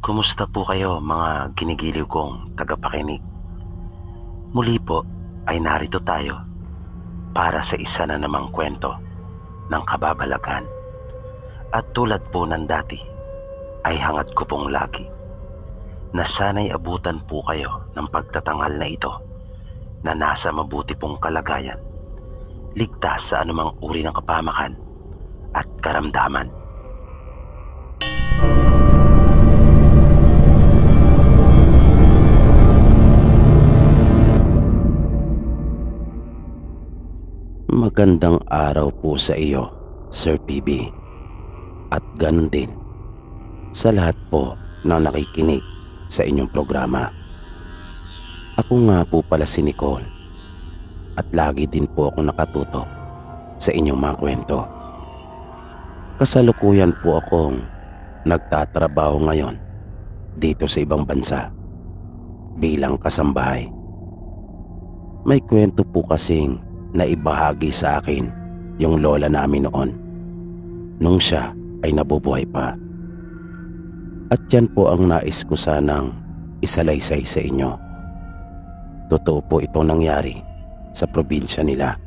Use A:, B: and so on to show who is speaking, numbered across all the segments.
A: Kumusta po kayo mga ginigiliw kong tagapakinig? Muli po ay narito tayo para sa isa na namang kwento ng kababalagan. At tulad po ng dati ay hangad ko pong lagi na sana'y abutan po kayo ng pagtatanghal na ito na nasa mabuti pong kalagayan, ligtas sa anumang uri ng kapamakan at karamdaman. Magandang araw po sa iyo, Sir PB. At ganun din sa lahat po na nakikinig sa inyong programa. Ako nga po pala si Nicole at lagi din po ako nakatutok sa inyong mga kwento. Kasalukuyan po akong nagtatrabaho ngayon dito sa ibang bansa bilang kasambahay. May kwento po kasing naibahagi sa akin yung lola namin noon nung siya ay nabubuhay pa. At yan po ang nais ko sanang isalaysay sa inyo. Totoo po itong nangyari sa probinsya nila.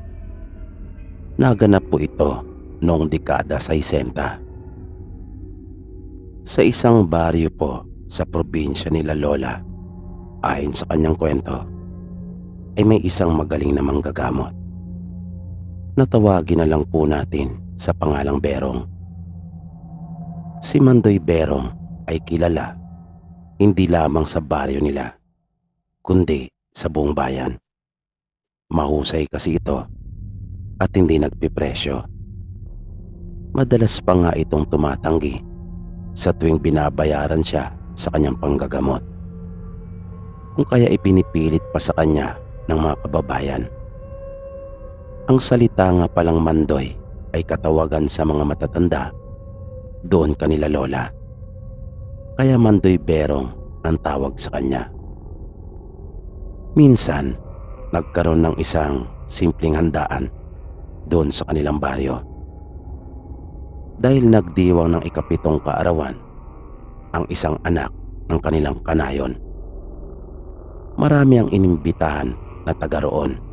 A: Naganap po ito noong dekada 60. Sa isang baryo po sa probinsya nila lola, ayon sa kanyang kwento, ay may isang magaling na manggagamot. Natawagin na lang po natin sa pangalang Berong. Si Mandoy Berong ay kilala hindi lamang sa baryo nila, kundi sa buong bayan. Mahusay kasi ito at hindi nagpipresyo. Madalas pa nga itong tumatanggi sa tuwing binabayaran siya sa kanyang panggagamot. Kung kaya ipinipilit pa sa kanya ng mga kababayan. Ang salita nga palang Mandoy ay katawagan sa mga matatanda doon kanila lola. Kaya Mandoy Berong ang tawag sa kanya. Minsan, nagkaroon ng isang simpleng handaan doon sa kanilang baryo. Dahil nagdiwang ng ikapitong kaarawan ang isang anak ng kanilang kanayon. Marami ang inimbitahan na taga roon.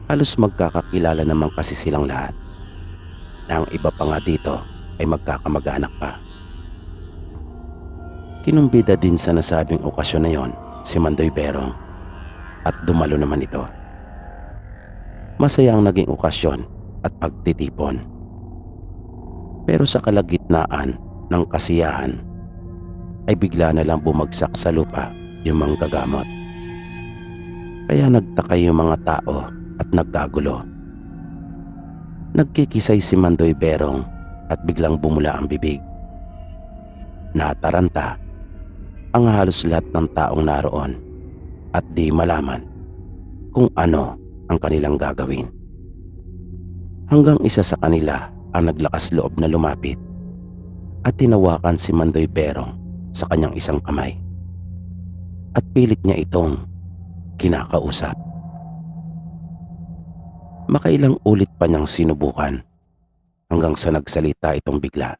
A: Halos magkakakilala naman kasi silang lahat. Na ang iba pa nga dito ay magkakamag-anak pa. Kinumbida din sa nasabing okasyon na yon si Mandoy Berong at dumalo naman ito. Masaya ang naging okasyon at pagtitipon. Pero sa kalagitnaan ng kasiyahan ay bigla na lang bumagsak sa lupa yung manggagamot. Kaya nagtaka yung mga tao at nagkagulo. Nagkikisay si Mandoy Berong at biglang bumula ang bibig. Nataranta ang halos lahat ng taong naroon at di malaman kung ano ang kanilang gagawin. Hanggang isa sa kanila ang naglakas loob na lumapit at tinawakan si Mandoy Berong sa kanyang isang kamay. At pilit niya itong kinakausap. Makailang ulit pa niyang sinubukan hanggang sa nagsalita itong bigla.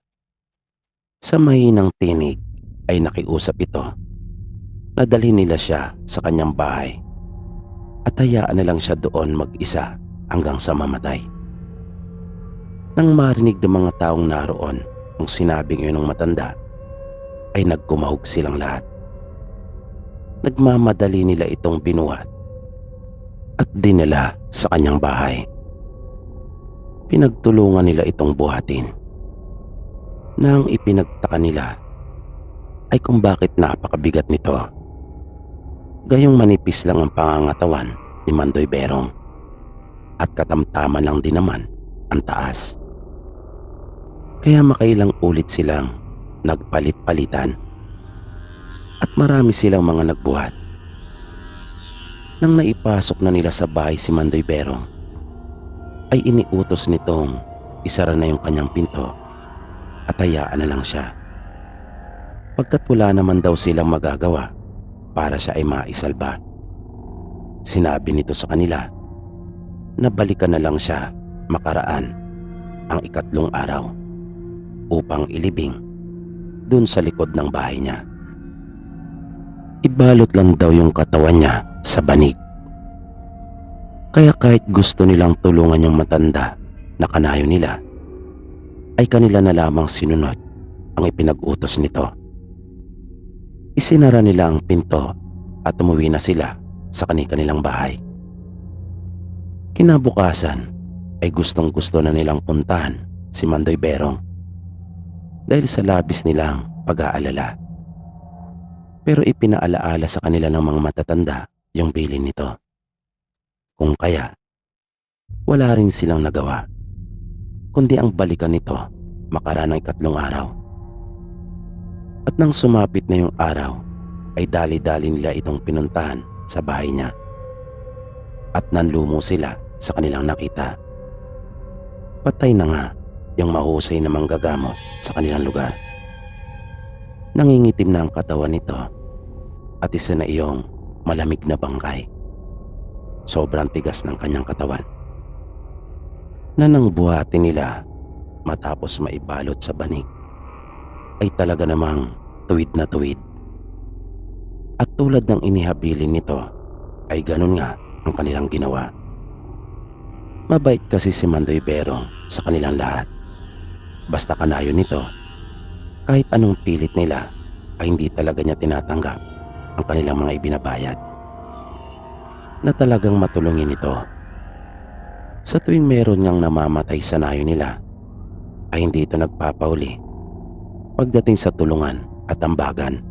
A: Sa mahinang tinig ay nakiusap ito na dalhin nila siya sa kanyang bahay at hayaan na lang siya doon mag-isa hanggang sa mamatay. Nang marinig ng mga taong naroon ang sinabing yun ng matanda, ay nagkumahog silang lahat. Nagmamadali nila itong binuhat at dinala sa kanyang bahay. Pinagtulungan nila itong buhatin. Nang ipinagtaka nila ay kung bakit napakabigat nito. Gayong manipis lang ang pangangatawan ni Mandoy Berong at katamtaman lang din naman ang taas. Kaya makailang ulit silang nagpalit-palitan at marami silang mga nagbuhat. Nang naipasok na nila sa bahay si Mandoy Berong, ay iniutos nitong isara na yung kanyang pinto at hayaan na lang siya. Pagkat wala naman daw silang magagawa para siya ay maisalba. Sinabi nito sa kanila na balikan na lang siya makaraan ang ikatlong araw upang ilibing dun sa likod ng bahay niya. Ibalot lang daw yung katawan niya sa banig. Kaya kahit gusto nilang tulungan yung matanda na kanayo nila, ay kanila na lamang sinunod ang ipinag-utos nito. Isinara nila ang pinto at umuwi na sila sa kanilang bahay. Kinabukasan ay gustong-gusto na nilang puntahan si Mandoy Berong dahil sa labis nilang pag-aalala. Pero ipinaalaala sa kanila ng mga matatanda yung bilin nito. Kung kaya, wala rin silang nagawa, kundi ang balikan nito makaraan ng 3 araw. At nang sumapit na yung araw, ay dali-dali nila itong pinuntahan sa bahay niya. At nanlumo sila sa kanilang nakita. Patay na nga yung mahusay na manggagamot sa kanilang lugar. Nangingitim na ang katawan nito at isa na iyong malamig na bangkay. Sobrang tigas ng kanyang katawan na nang buhatin nila matapos maibalot sa banig ay talaga namang tuwid na tuwid. At tulad ng inihabilin nito ay ganun nga ang kanilang ginawa. Mabait kasi si Mandoy Berong sa kanilang lahat. Basta kanayo nito, kahit anong pilit nila ay hindi talaga niya tinatanggap ang kanilang mga ibinabayad na talagang matulungin ito. Sa tuwing meron ngang namamatay sa nayo nila ay hindi ito nagpapauli pagdating sa tulungan at ambagan.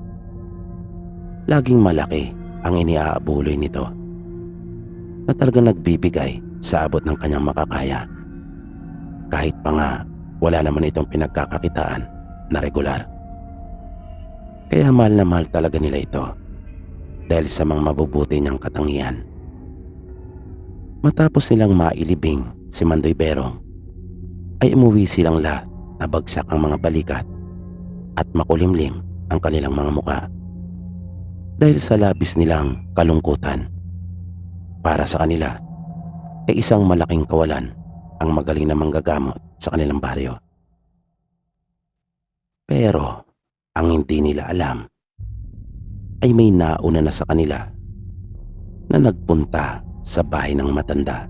A: Laging malaki ang iniaabuloy nito na talagang nagbibigay sa abot ng kanyang makakaya, kahit pa nga wala naman itong pinagkakakitaan na regular. Kaya mahal na mahal talaga nila ito dahil sa mga mabubuti niyang katangian. Matapos nilang mailibing si Mandoy Berong ay umuwi silang lahat na bagsak ang mga balikat at makulimlim ang kanilang mga muka dahil sa labis nilang kalungkutan. Para sa kanila ay isang malaking kawalan ang magaling na manggagamot sa kanilang baryo. Pero ang hindi nila alam ay may nauna na sa kanila na nagpunta sa bahay ng matanda.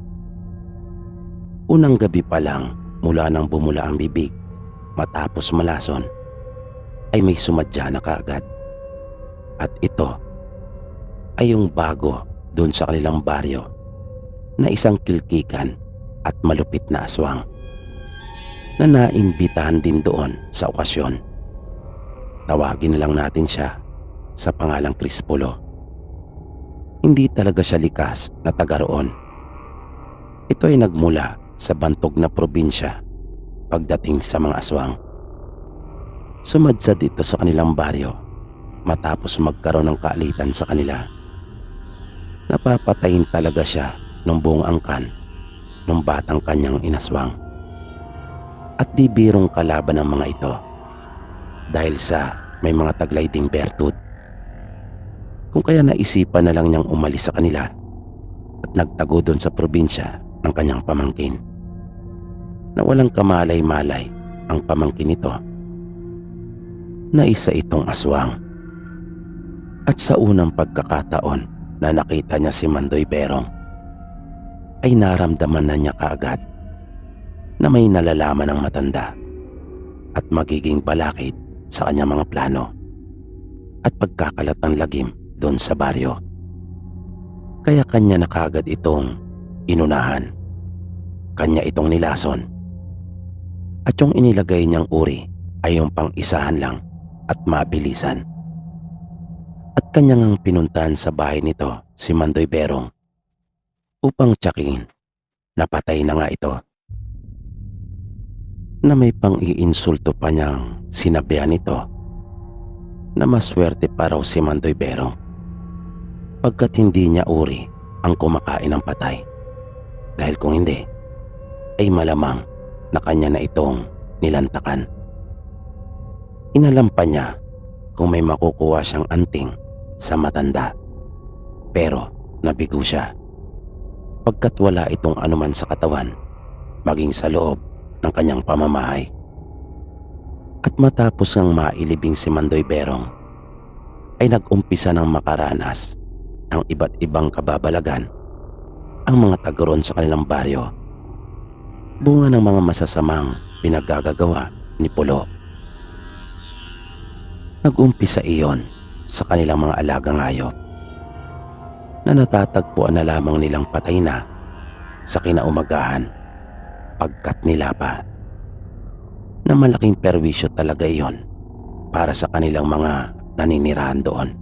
A: Unang gabi pa lang mula nang bumula ang bibig matapos malason ay may sumadya na kaagad. At ito ay yung bago doon sa kanilang baryo na isang kilkikan at malupit na aswang na naimbitahan din doon sa okasyon. Tawagin na lang natin siya sa pangalang Crispulo. Hindi talaga siya likas na taga roon. Ito ay nagmula sa bantog na probinsya pagdating sa mga aswang. Sumadsad dito sa kanilang baryo matapos magkaroon ng kaalitan sa kanila. Napapatayin talaga siya ng buong angkan ng batang kanyang inaswang. At di birong kalaban ng mga ito dahil sa may mga taglay ding bertud. Kung kaya naisipan na lang niyang umalis sa kanila at nagtago doon sa probinsya ng kanyang pamangkin na walang kamalay-malay ang pamangkin nito na isa itong aswang. At sa unang pagkakataon na nakita niya si Mandoy Berong ay naramdaman na niya kaagad na may nalalaman ng matanda at magiging balakid sa kanyang mga plano at pagkakalat ng lagim doon sa baryo. Kaya kanya na kaagad itong inunahan. Kanya itong nilason. At yung inilagay niyang uri ay yung pang-isahan lang at mabilisan. At kanya ngang pinuntahan sa bahay nito si Mandoy Berong upang tsakin na patay na nga ito. Na may pang-iinsulto pa niyang sinabihan nito na maswerte pa raw si Mandoy Berong pagkat hindi niya uri ang kumakain ng patay. Dahil kung hindi, ay malamang na kanya na itong nilantakan. Inalam pa niya kung may makukuha siyang anting sa matanda. Pero nabigo siya pagkat wala itong anuman sa katawan maging sa loob ng kanyang pamamahay. At matapos ang mailibing si Mandoy Berong, ay nag-umpisa ng makaranas ng iba't ibang kababalagan ang mga taga-roon sa kanilang baryo. Bunga ng mga masasamang pinaggagawa ni Pulo. Nag-umpisa iyon sa kanilang mga alagang hayop na natatagpuan na lamang nilang patay na sa kinaumagahan pagkat nilapa, na malaking perwisyo talaga iyon para sa kanilang mga naninirahan doon.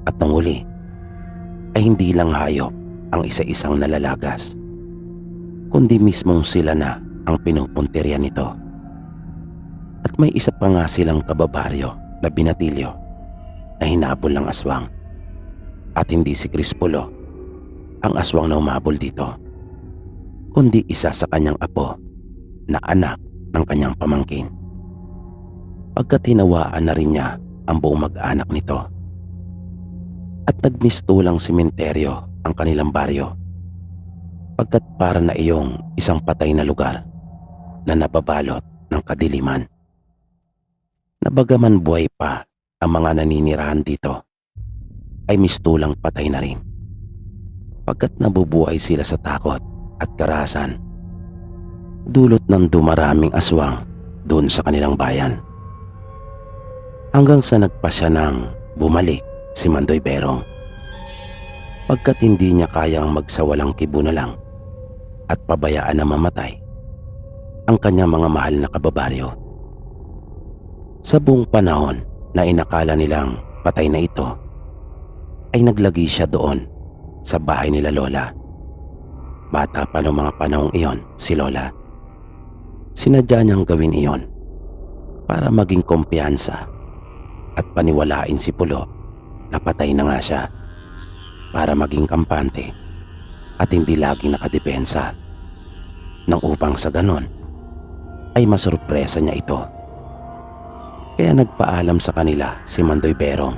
A: At nang huli ay hindi lang hayop ang isa-isang nalalagas, kundi mismong sila na ang pinupuntirya nito. At may isa pa nga silang kababaryo na binatilyo na hinabol ng aswang. At hindi si Crispulo ang aswang na umabol dito, kundi isa sa kanyang apo na anak ng kanyang pamangkin. Pagkat hinawaan na rin niya ang buong mag-anak nito. At nagmistulang sementeryo ang kanilang baryo, pagkat para na iyong isang patay na lugar na nababalot ng kadiliman. Nabagaman buhay pa ang mga naninirahan dito, ay mistulang patay na rin, pagkat nabubuhay sila sa takot at karahasan dulot ng dumaraming aswang doon sa kanilang bayan. Hanggang sa nagpasya ng bumalik si Mandoy Berong, pagkat hindi niya kayang magsawalang kibo na lang at pabayaan na mamatay ang kanyang mga mahal na kababaryo. Sa buong panahon na inakala nilang patay na ito, ay naglagi siya doon sa bahay nila Lola. Bata pa noong mga panahong iyon si Lola. Sinadya niyang gawin iyon para maging kumpiyansa at paniwalain si Pulo na patay na nga siya, para maging kampante at hindi laging nakadepensa, nang upang sa ganon ay masurpresa niya ito. Kaya nagpaalam sa kanila si Mandoy Berong,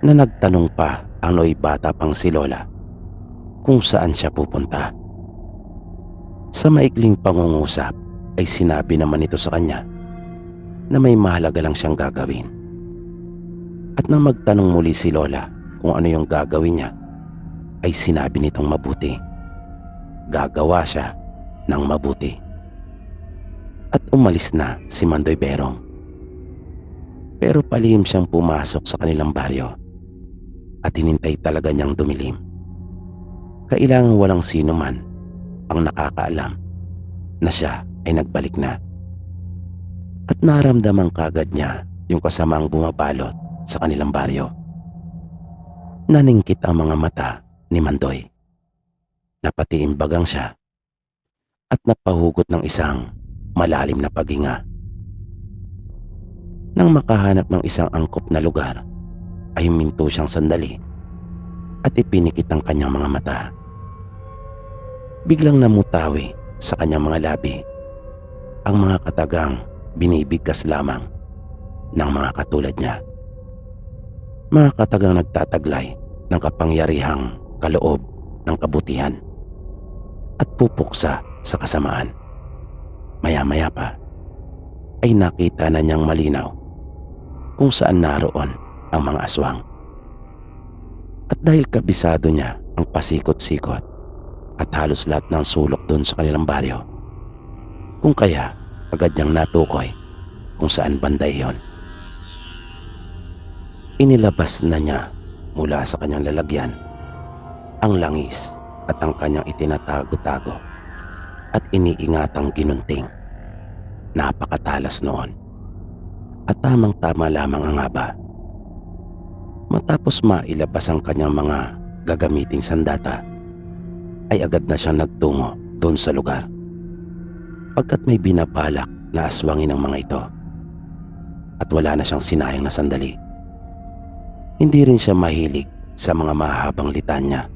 A: na nagtanong pa ang nooy bata pang si Lola kung saan siya pupunta. Sa maikling pangungusap ay sinabi naman ito sa kanya na may mahalaga lang siyang gagawin. At nang magtanong muli si Lola kung ano yung gagawin niya, ay sinabi nitong mabuti. Gagawa siya ng mabuti. At umalis na si Mandoy Berong. Pero palihim siyang pumasok sa kanilang baryo at hinintay talaga niyang dumilim. Kailangan walang sino man ang nakakaalam na siya ay nagbalik na. At naramdaman kagad niya yung kasamaang bumabalot sa kanilang baryo. Naningkit ang mga mata ni Mandoy. Napatiimbagang siya at napahugot ng isang malalim na paghinga. Nang makahanap ng isang angkop na lugar, ay huminto siyang sandali at ipinikit ang kanyang mga mata. Biglang namutawi sa kanyang mga labi ang mga katagang binibigkas lamang ng mga katulad niya. Mga katagang nagtataglay ng kapangyarihang kaloob ng kabutihan at pupuksa sa kasamaan. Maya-maya pa ay nakita na niyang malinaw kung saan naroon ang mga aswang. At dahil kabisado niya ang pasikot-sikot at halos lahat ng sulok doon sa kanilang baryo, kung kaya agad niyang natukoy kung saan banda iyon. Inilabas na niya mula sa kanyang lalagyan ang langis at ang kanyang itinatago-tago at iniingatang ginunting. Napakatalas noon at tamang-tama lamang ang haba. Matapos mailabas ang kanyang mga gagamiting sandata, ay agad na siyang nagtungo doon sa lugar, pagkat may binabalak na aswangin ang mga ito. At wala na siyang sinayang na sandali. Hindi rin siya mahilig sa mga mahabang litanya,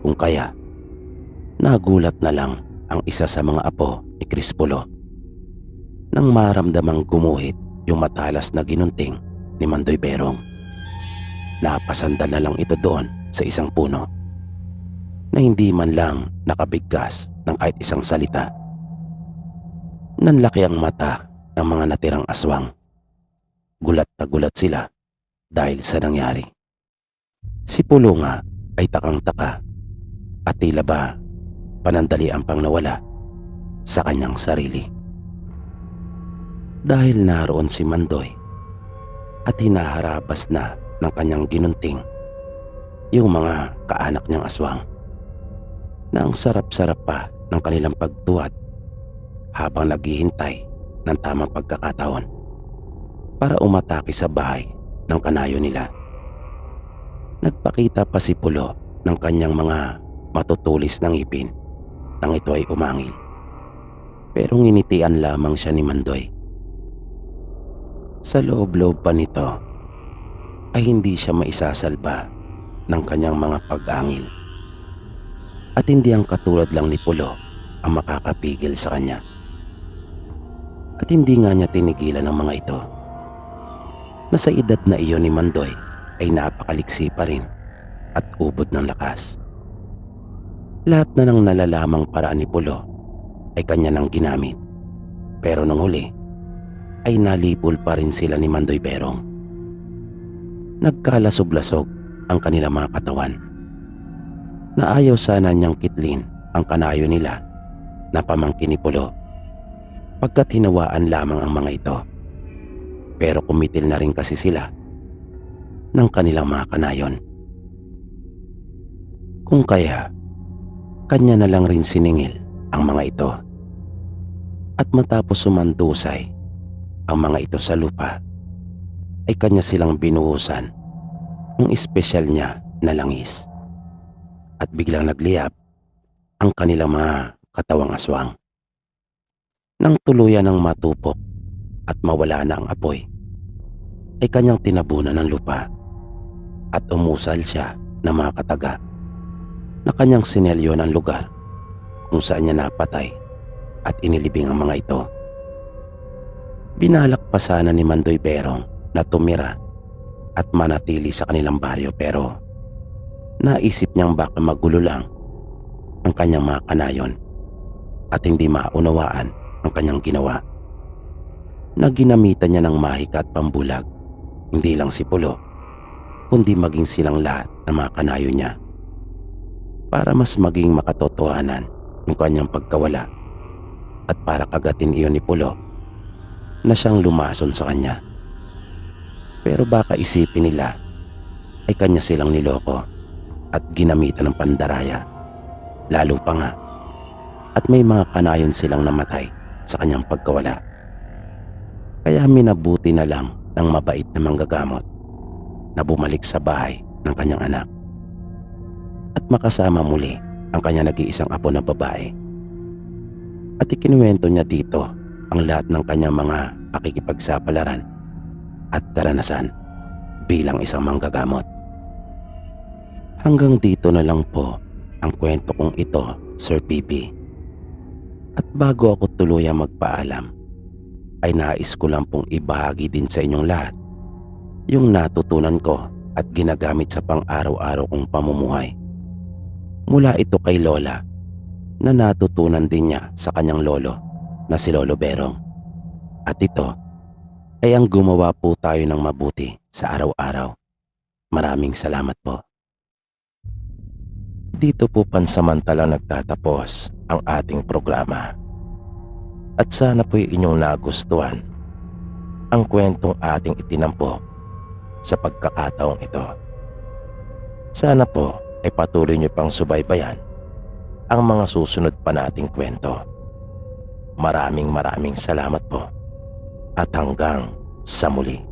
A: kung kaya nagulat na lang ang isa sa mga apo ni Crispulo nang maramdamang gumuhit yung matalas na ginunting ni Mandoy Berong. Napasandal na lang ito doon sa isang puno na hindi man lang nakabigkas ng kahit isang salita. Nanlaki ang mata ng mga natirang aswang. Gulat na gulat sila dahil sa nangyari. Si Pulo nga ay takang-taka at tila ba panandalian pang nawala sa kanyang sarili. Dahil naroon si Mandoy at hinaharabas na ng kanyang ginunting yung mga kaanak niyang aswang na ang sarap-sarap pa ng kanilang pagtuwad habang naghihintay ng tamang pagkakataon para umatake sa bahay ng kanayo nila. Nagpakita pa si Pulo ng kanyang mga matutulis ng ngipin nang ito ay umangil. Pero nginitian lamang siya ni Mandoy. Sa loob-loob pa nito ay hindi siya maisasalba ng kanyang mga pag-angil. At hindi ang katulad lang ni Pulo ang makakapigil sa kanya. At hindi nga niya tinigilan ang mga ito na sa edad na iyon ni Mandoy ay napakaliksi pa rin at ubod ng lakas. Lahat na ng nalalamang paraan ni Pulo ay kanya nang ginamit, pero nung huli ay nalipol pa rin sila ni Mandoy Berong. Nagkalasog-lasog ang kanilang mga katawan na ayaw sana niyang kitlin ang kanayo nila na pamangkin ni Pulo pagkat hinawaan lamang ang mga ito. Pero kumitil na rin kasi sila ng kanilang mga kanayon. Kung kaya, kanya na lang rin siningil ang mga ito. At matapos sumandusay ang mga ito sa lupa, ay kanya silang binuhusan ng espesyal niya na langis. At biglang nagliyab ang kanilang mga katawang aswang. Nang tuluyan ng matupok at mawala na ang apoy, ay kanyang tinabunan ng lupa at umusal siya ng mga kataga na kanyang sinelyo ng lugar kung saan niya napatay at inilibing ang mga ito. Binalak pa sana ni Mandoy Berong na tumira at manatili sa kanilang baryo, pero naisip niyang baka magulo lang ang kanyang mga kanayon at hindi maunawaan ang kanyang ginawa. Naginamitan niya ng mahika at pambulag hindi lang si Pulo kundi maging silang lahat ng mga kanayo niya para mas maging makatotohanan yung kanyang pagkawala at para kagatin iyon ni Pulo na siyang lumason sa kanya. Pero baka isipin nila ay kanya silang niloko at ginamitan ng pandaraya, lalo pa nga at may mga kanayon silang namatay sa kanyang pagkawala. Kaya minabuti na lang ng mabait na manggagamot na bumalik sa bahay ng kanyang anak at makasama muli ang kanyang nag-iisang apo na babae. At ikinuwento niya dito ang lahat ng kanyang mga pakikipagsapalaran at karanasan bilang isang manggagamot. Hanggang dito na lang po ang kwento kong ito, Sir PB. At bago ako tuluyang magpaalam, ay nais ko lang pong ibahagi din sa inyong lahat yung natutunan ko at ginagamit sa pang-araw-araw kong pamumuhay. Mula ito kay Lola na natutunan din niya sa kanyang lolo na si Lolo Berong. At ito ay ang gumawa po tayo ng mabuti sa araw-araw. Maraming salamat po. Dito po pansamantalang nagtatapos ang ating programa. At sana po'y inyong nagustuhan ang kwentong ating itinampok sa pagkakataong ito. Sana po ay patuloy niyo pang subaybayan ang mga susunod pa nating kwento. Maraming salamat po at hanggang sa muli.